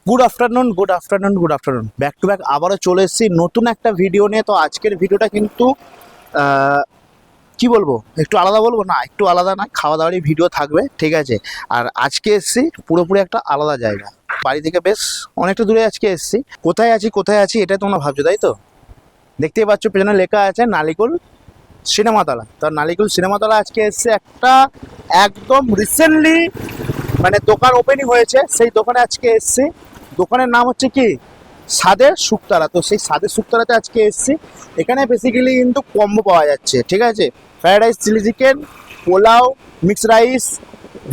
Good afternoon back to back আবারও চলে এসেছি নতুন একটা ভিডিও নিয়ে। তো আজকের ভিডিওটা কিন্তু কি বলবো, একটু আলাদা বলবো না, একটু আলাদা না, খাওয়া দাওয়ারই ভিডিও থাকবে, ঠিক আছে। আর আজকে এসেছি পুরোপুরি একটা আলাদা জায়গা, বাড়ি থেকে বেশ অনেকটা দূরে আজকে এসেছি। কোথায় আছি এটা তোমরা ভাবছো, তাই তো? দেখতেই পাচ্ছ পেছনে লেখা আছে নালিকুল সিনেমাতলা। তো নালিকুল সিনেমাতলা আজকে এসছে একটা একদম রিসেন্টলি মানে দোকান ওপেনিং হয়েছে, সেই দোকানে আজকে এসছি। দোকানের নাম হচ্ছে কি স্বাদের শুক্তারা। তো সেই স্বাদের শুক্তারাতে আজকে এসছি। এখানে বেসিক্যালি কিন্তু কম্বো পাওয়া যাচ্ছে, ঠিক আছে। Fried rice, chilli chicken, pulao, mix rice,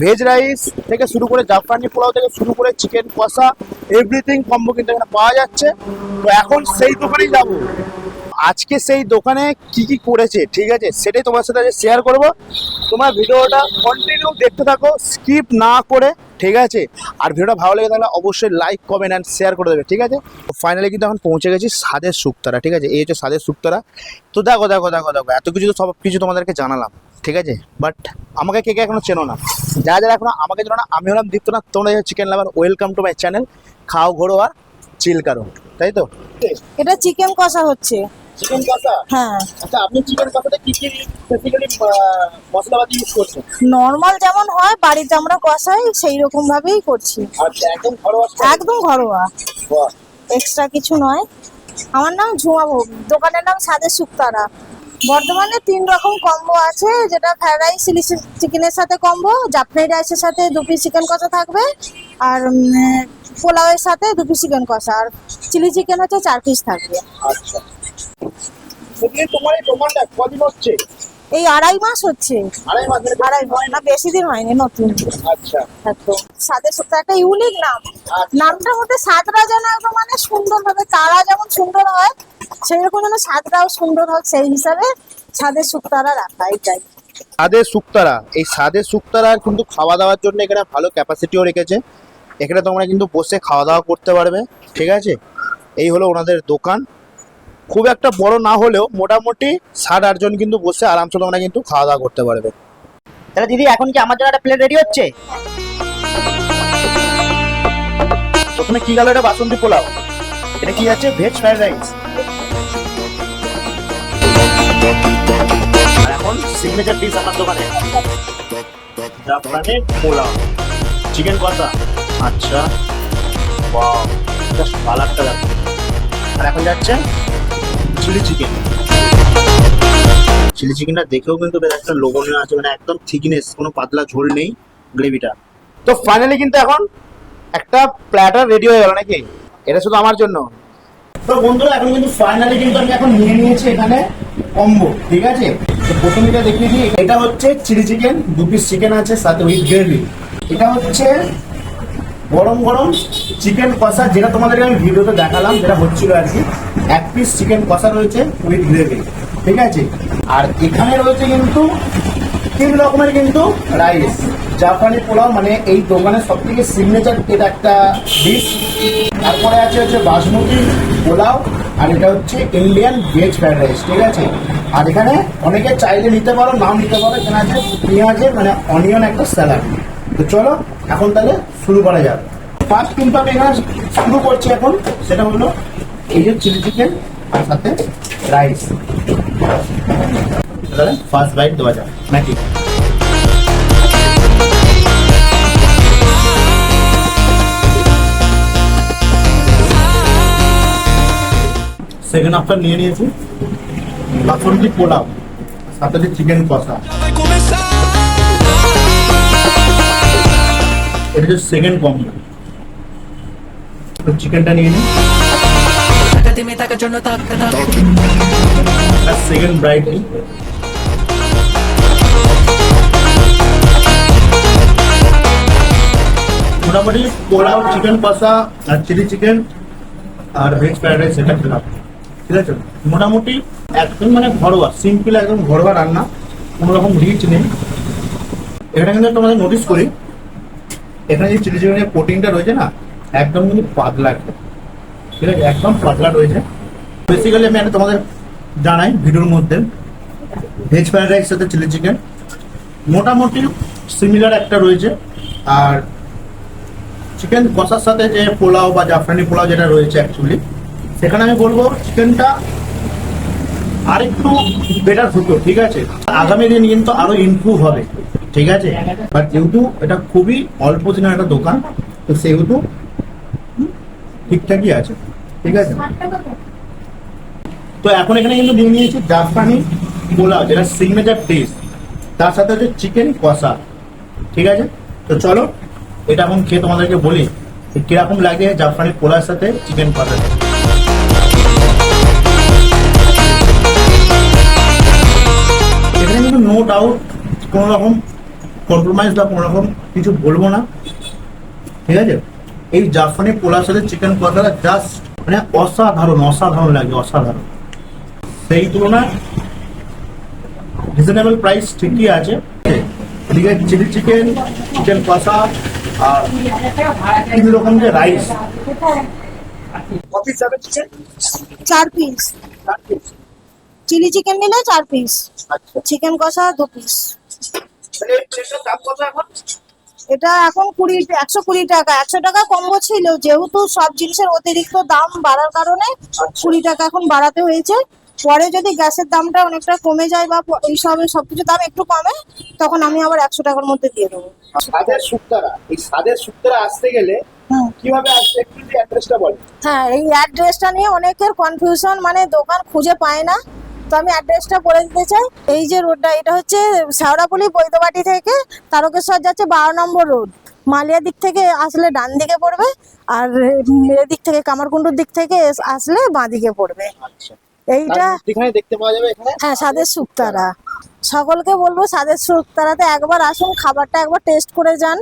veg rice থেকে শুরু করে জাফরানি পোলাও থেকে শুরু করে চিকেন কষা, এভরিথিং কম্বো কিন্তু এখানে পাওয়া যাচ্ছে। তো এখন সেই দোকানেই যাব। আজকে সেই দোকানে কি কি করেছে, ঠিক আছে, সেটাই তোমার সাথে শেয়ার করব। তোমার ভিডিওটা কন্টিনিউ দেখতে থাকো, স্কিপ না করে, ঠিক আছে। আর ভিডিওটা ভালো লেগে থাকলে অবশ্যই লাইক, কমেন্ট অ্যান্ড শেয়ার করে দেবে, ঠিক আছে। তো ফাইনালি কিন্তু এখন পৌঁছে গেছি স্বাদের শুক্তারা, ঠিক আছে। এই হচ্ছে স্বাদের শুক্তারা। তো দেখো এত কিছু তো সব কিছু তোমাদেরকে জানালাম, ঠিক আছে। বাট আমাকে কে এখনো চেনো না, যারা এখনো আমাকে চেনো না, আমি হলাম দীপ্তনাথ, তোমরা chicken lover. Welcome to my channel খাও ঘোরো আর চিল কারো, তাই তো। এটা চিকেন কষা হচ্ছে। চিকেন কষা, হ্যাঁ। আচ্ছা, আপনি চিকেন কষাতে কি কি স্পেসিফিক্যালি মশলাপাতি ইউজ করছেন? নর্মাল যেমন হয় বাড়িতে আমরা কষাই সেই রকম ভাবেই করছি। আচ্ছা, একদম ঘরোয়া। একদম ঘরোয়া, বাহ, এক্সট্রা কিছু নয়। আমার নাম ঝুমা ভোগ, দোকানের নাম স্বাদের শুক্তারা। বর্তমানে 3 রকম কম্বো আছে, যেটা ফ্রাইড রাইস চিলি চিকেনের সাথে কম্বো, জাফরানি রাইসের সাথে 2 পিস চিকেন কষা থাকবে, আর পোলাওয়ের সাথে 2 পিস চিকেন কষা, আর চিলি চিকেন হচ্ছে 4 পিস থাকবে। আচ্ছা। সেদিন তোমার এই দোকানটা কদিন হচ্ছে? এই 2.5 মাস হচ্ছে। 2.5 মাস? 2.5 মাস না, বেশি দিন হয়নি, নতুন। আচ্ছা, একদম স্বাদের শুক্তারা একটা ইউনিক নাম। আচ্ছা। নামটার মধ্যে স্বাদটা যেন একদম মানে সুন্দর ভাবে, তারা যেমন সুন্দর হয় সেরকম যেন স্বাদটাও সুন্দর হয়, সেই হিসাবে স্বাদের শুক্তারা রাখা, এটাই। স্বাদের শুক্তারা, এই স্বাদের শুক্তারার কিন্তু খাওয়া দাওয়ার জন্য এখানে ভালো ক্যাপাসিটিও রেখেছে। এখানে তোমরা কিন্তু বসে খাওয়া দাওয়া করতে পারবে, ঠিক আছে। এই হলো ওনাদের দোকান। খুব একটা বড় না হলেও মোটামুটি 7-8 জন কিন্তু বসে আরামসে তোমরা কিন্তু খাওয়া দাওয়া করতে পারবে। তাহলে দিদি এখন কি আমার জন্য একটা প্লেট রেডি হচ্ছে? প্রথমে কি গেল, এটা বাসন্তী পোলাও। এটা কি আছে, ভেজ ফ্রাইড রাইস। আর এখন সিগনেচার ডিশ আমার দোকানে জাফরানি পোলাও, চিকেন কষা। আচ্ছা, ওয়াও, জাস্ট কালারটা দেখো। আর এখন যাচ্ছে চিলি চিকেন। চিলি চিকেনটা দেখেও কিন্তু বেশ একটা লোভনীয় আছে, মানে একদম থিকনেস, কোনো পাতলা ঝোল নেই গ্রেভিটা। তো ফাইনালি কিন্তু এখন একটা প্ল্যাটার রেডি হয়ে গেল নাকি, এটা শুধু আমার জন্য। তো বন্ধুরা এখন কিন্তু ফাইনালি কিন্তু আমি এখন নিয়ে নিয়েছি এখানে কম্বো, ঠিক আছে। তো প্রথমে এটা দেখিয়ে দিই, এটা হচ্ছে চিলি চিকেন, 2 পিস চিকেন আছে সাথে উইথ গ্রেভি। এটা হচ্ছে গরম গরম চিকেন কষা, যেটা তোমাদেরকে আমি ভিডিওতে দেখালাম, যেটা হচ্ছিল আর কি। 1 পিস চিকেন কষা রয়েছে উইথ গ্রেভি, ঠিক আছে। আর এখানে রয়েছে কিন্তু 3 রকমের কিন্তু রাইস। জাফরানি পোলাও মানে এই দোকানের সব থেকে সিগনেচার এটা একটা ডিশ। তারপরে আছে হচ্ছে বাসমতি পোলাও, আর এটা হচ্ছে ইন্ডিয়ান ভেজ ফ্রাইড রাইস, ঠিক আছে। আর এখানে অনেকে চাইলে নিতে পারো, নাও নিতে পারো। এখানে আছে পেঁয়াজের মানে অনিয়ন একটা স্যালাড। তো চলো এখন তাহলে শুরু করা যাক। ফার্স্ট কিন্তু আমি এখানে শুরু করছি এখন, সেটা হলো এই যে চিলি চিকেন আর সাথে রাইস। তাহলে ফার্স্ট বাইট দেওয়া যাক নাকি। সেকেন্ড আফটার নিয়ে নিয়েছি বাসন্তী পোলাও, সাথে চিকেন কষা। এটা হচ্ছে সেকেন্ড কম্বো। চিকেনটা নিয়ে নিই, সেকেন্ড ব্রাইট নিই। মোটামুটি পোলাও, চিকেন কষা আর চিলি চিকেন আর ভেজ ফ্রাইড রাইস এটা খেলাম, ঠিক আছে। মোটামুটি একদম মানে ঘরোয়া, সিম্পল একদম ঘরোয়া রান্না, কোনো রকম রিচ নেই। এটা কিন্তু তোমাদের নোটিস করি, এখানে যে চিলি চিকেনের কোটিংটা রয়েছে না, একদম কিন্তু পাতলা, ঠিক আছে, একদম পাতলা রয়েছে। বেসিক্যালি আমি তোমাদের জানাই ভিডিওর মধ্যে, ভেজ ফ্রাইড রাইস সাথে চিলি চিকেন মোটামুটি সিমিলার একটা রয়েছে। আর চিকেন কষার সাথে যে পোলাও বা জাফরানি পোলাও যেটা রয়েছে অ্যাকচুয়ালি, সেখানে আমি বলবো চিকেনটা আরেকটু বেটার হতো, ঠিক আছে। আগামী দিন কিন্তু আরো ইমপ্রুভ হবে, ঠিক আছে। বাট যেহেতু এটা খুবই অল্প দিনের একটা দোকান, তো সেহেতু ঠিকঠাকই আছে, ঠিক আছে। তো এখন এখানে কিন্তু নিয়ে নিয়েছি জাফরানি পোলাও, যেটা সিগনেচার ডিশ, তার সাথে হচ্ছে চিকেন কষা, ঠিক আছে। তো চলো এটা এখন খেয়ে তোমাদেরকে বলি কিরকম লাগে জাফরানি পোলার সাথে চিকেন কষা। এখানে কিন্তু নো ডাউট কোনো রকম কম্প্রোমাইজ বা কোনো রকম কিছু বলবো না, ঠিক আছে। এই জাফরানি পোলার সাথে চিকেন কষাটা জাস্ট মানে অসাধারণ অসাধারণ লাগে, অসাধারণ। সেই তুলনায় রিজনেবল প্রাইস ঠিকই আছে। এদিকে চিলি চিকেন, চিকেন কষা আর তিন রকম যে রাইস, অফিস যাবে চিকেন 4 পিস চিলি চিকেন নিলে 4 পিস, আচ্ছা, চিকেন কষা 2 পিস। তাহলে এটার দাম কত এখন? এটা এখন 120 টাকা। 100 টাকা কম্বো ছিল, যেহেতু সব জিনিসের অতিরিক্ত দাম বাড়ার কারণে 20 টাকা এখন বাড়াতে হয়েছে। পরে যদি গ্যাসের দামটা অনেকটা কমে যায় বা এইসব সবকিছু দাম একটু কমে, তখন আমি আবার 100 টাকার মধ্যে দিয়ে দেবো। স্বাদের শুক্তারা, এই স্বাদের শুক্তারা আসতে গেলে হুম। কিভাবে আসবে একটু যদি অ্যাড্রেসটা বল। হ্যাঁ, এই অ্যাড্রেসটা নিয়ে অনেকের কনফিউশন, মানে দোকান খুঁজে পায় না। তো আমি অ্যাড্রেসটা বলে দিতে চাই। এই যে রোডটা, এটা হচ্ছে শেওড়াফুলি বৈদ্যবাটি থেকে তারকেশ্বর যাচ্ছে 12 নম্বর রোড। মালিয়া দিক থেকে আসলে ডান দিকে পড়বে, আর এদিক থেকে কামারকুণ্ডুর দিক থেকে আসলে বাঁ দিকে পড়বে। আচ্ছা, এইটা এখানে দেখতে পাওয়া যাবে এখানে। হ্যাঁ, স্বাদের শুক্তারা। সকলকে বলবো স্বাদের শুক্তারাতে একবার আসুন, খাবারটা একবার টেস্ট করে যান,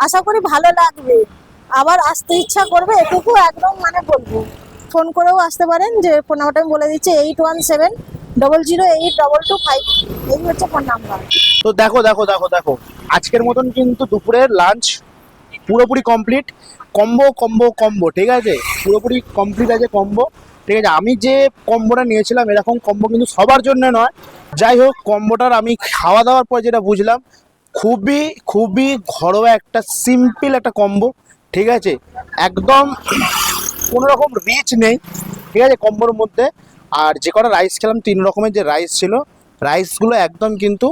আশা করি ভালো লাগবে, আবার আসতে ইচ্ছা করবে, এটুকু একদম মানে বলবো। ফোন করেও আসতে পারেন, যে ফোন নাম্বারটা আমি বলে দিচ্ছি 8170082225, এই হচ্ছে ফোন নাম্বার। তো দেখো দেখো দেখো দেখো, আজকের মতন কিন্তু দুপুরের লাঞ্চ পুরোপুরি কমপ্লিট। কম্বো কম্বো কম্বো, ঠিক আছে, পুরোপুরি কমপ্লিট আছে কম্বো, ঠিক আছে। আমি যে কম্বোটা নিয়েছিলাম এরকম কম্বো কিন্তু সবার জন্য নয়। যাই হোক, কম্বোটার আমি খাওয়া দাওয়ার পর যেটা বুঝলাম, খুবই খুবই ঘরোয়া একটা সিম্পল একটা কম্বো, ঠিক আছে। একদম কোনো রকম রিচ নেই, ঠিক আছে কম্বোর মধ্যে। আর যে কটা রাইস খেলাম, 3 রকমের যে রাইস ছিল, রাইসগুলো একদম কিন্তু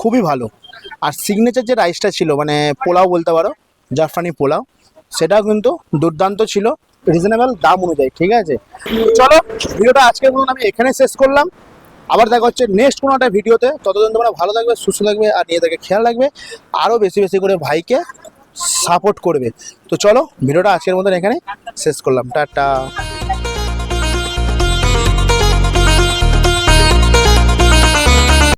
খুবই ভালো। আর সিগনেচার যে রাইসটা ছিল, মানে পোলাও বলতে পারো, জাফরানি পোলাও, সেটাও কিন্তু দুর্দান্ত ছিল, রিজনেবল দাম অনুযায়ী, ঠিক আছে। চলো, ভিডিওটা আজকের মতন আমি এখানে শেষ করলাম। আবার দেখা হচ্ছে নেক্সট কোনো একটা ভিডিওতে। ততদিন তোমরা ভালো থাকবে, সুস্থ থাকবে, আর নিজেদেরকে খেয়াল রাখবে, আরও বেশি বেশি করে ভাইকে সাপোর্ট করবে। তো চলো, ভিডিওটা আজকের মতন এখানে শেষ করলাম, টাটা।